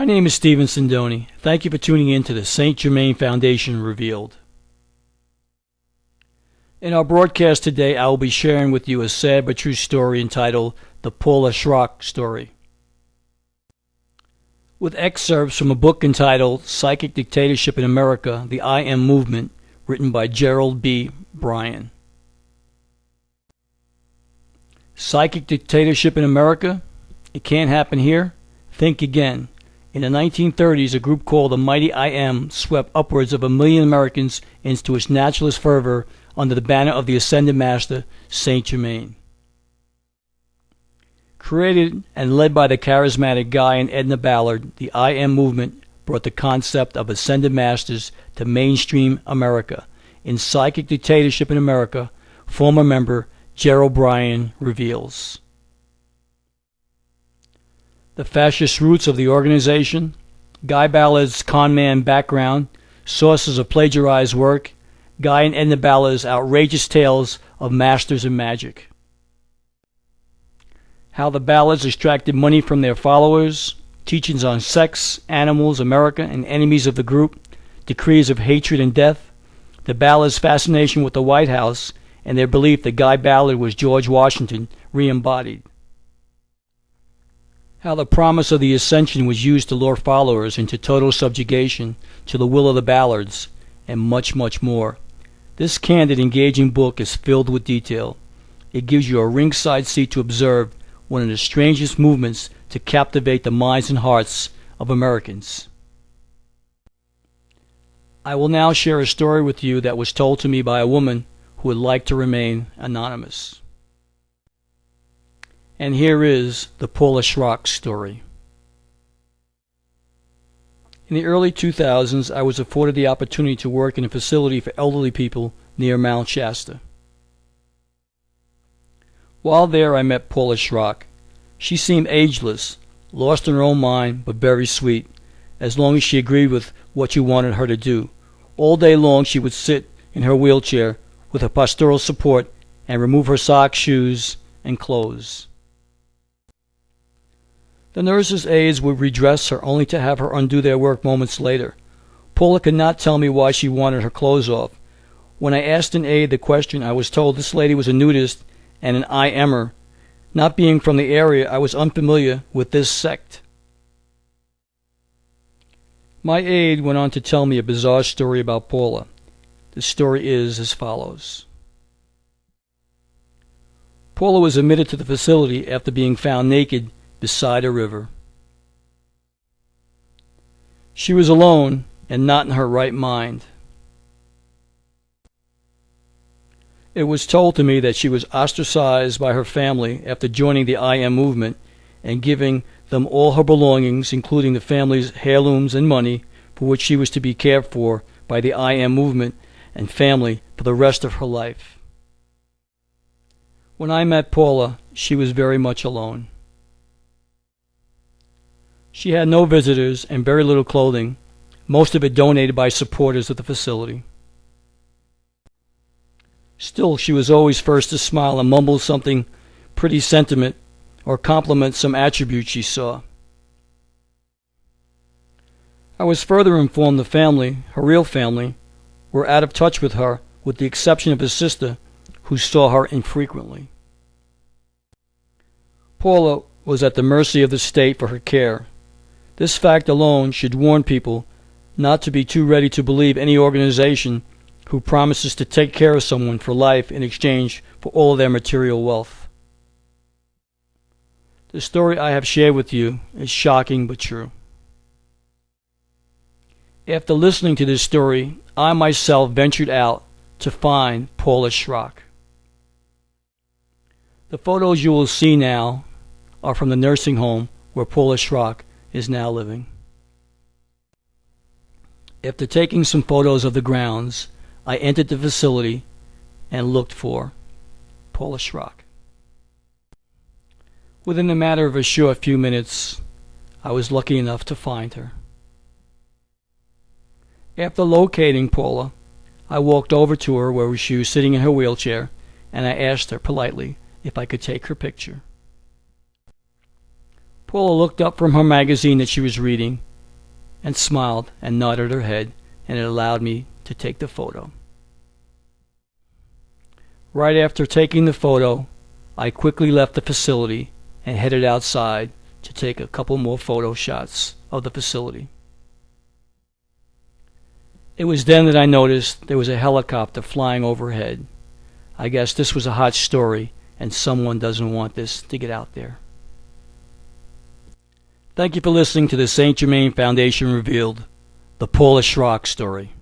My name is Stephen Sindoni. Thank you for tuning in to the St. Germain Foundation Revealed. In our broadcast today, I will be sharing with you a sad but true story entitled The Paula Shrock Story, with excerpts from a book entitled Psychic Dictatorship in America, the I Am Movement, written by Gerald B. Bryan. Psychic dictatorship in America? It can't happen here? Think again. In the 1930s, a group called the Mighty I Am swept upwards of 1 million Americans into its naturalist fervor under the banner of the Ascended Master, Saint Germain. Created and led by the charismatic Guy and Edna Ballard, the I Am movement brought the concept of Ascended Masters to mainstream America. In Psychic Dictatorship in America, former member Gerald Bryan reveals the fascist roots of the organization, Guy Ballard's conman background, sources of plagiarized work, Guy and Edna Ballard's outrageous tales of masters of magic, how the Ballards extracted money from their followers, teachings on sex, animals, America, and enemies of the group, decrees of hatred and death, the Ballards' fascination with the White House, and their belief that Guy Ballard was George Washington re-embodied, how the promise of the Ascension was used to lure followers into total subjugation to the will of the Ballards, and much, much more. This candid, engaging book is filled with detail. It gives you a ringside seat to observe one of the strangest movements to captivate the minds and hearts of Americans. I will now share a story with you that was told to me by a woman who would like to remain anonymous. And here is the Paula Shrock story. In the early 2000s, I was afforded the opportunity to work in a facility for elderly people near Mount Shasta. While there, I met Paula Shrock. She seemed ageless, lost in her own mind, but very sweet, as long as she agreed with what you wanted her to do. All day long, she would sit in her wheelchair with her pastoral support and remove her socks, shoes, and clothes. The nurses' aides would redress her only to have her undo their work moments later. Paula could not tell me why she wanted her clothes off. When I asked an aide the question, I was told this lady was a nudist and an I-Ammer. Not being from the area, I was unfamiliar with this sect. My aide went on to tell me a bizarre story about Paula. The story is as follows. Paula was admitted to the facility after being found naked beside a river. She was alone and not in her right mind. It was told to me that she was ostracized by her family after joining the I Am movement and giving them all her belongings, including the family's heirlooms and money, for which she was to be cared for by the I Am movement and family for the rest of her life. When I met Paula, she was very much alone. She had no visitors and very little clothing, most of it donated by supporters of the facility. Still, she was always first to smile and mumble something pretty sentiment or compliment some attribute she saw. I was further informed the family, her real family, were out of touch with her, with the exception of his sister, who saw her infrequently. Paula was at the mercy of the state for her care. This fact alone should warn people not to be too ready to believe any organization who promises to take care of someone for life in exchange for all of their material wealth. The story I have shared with you is shocking but true. After listening to this story, I myself ventured out to find Paula Shrock. The photos you will see now are from the nursing home where Paula Shrock is now living. After taking some photos of the grounds, I entered the facility and looked for Paula Shrock. Within a matter of a short few minutes, I was lucky enough to find her. After locating Paula, I walked over to her where she was sitting in her wheelchair, and I asked her politely if I could take her picture. Paula looked up from her magazine that she was reading and smiled and nodded her head, and it allowed me to take the photo. Right after taking the photo, I quickly left the facility and headed outside to take a couple more photo shots of the facility. It was then that I noticed there was a helicopter flying overhead. I guess this was a hot story and someone doesn't want this to get out there. Thank you for listening to the St. Germain Foundation Revealed, the Paula Shrock Story.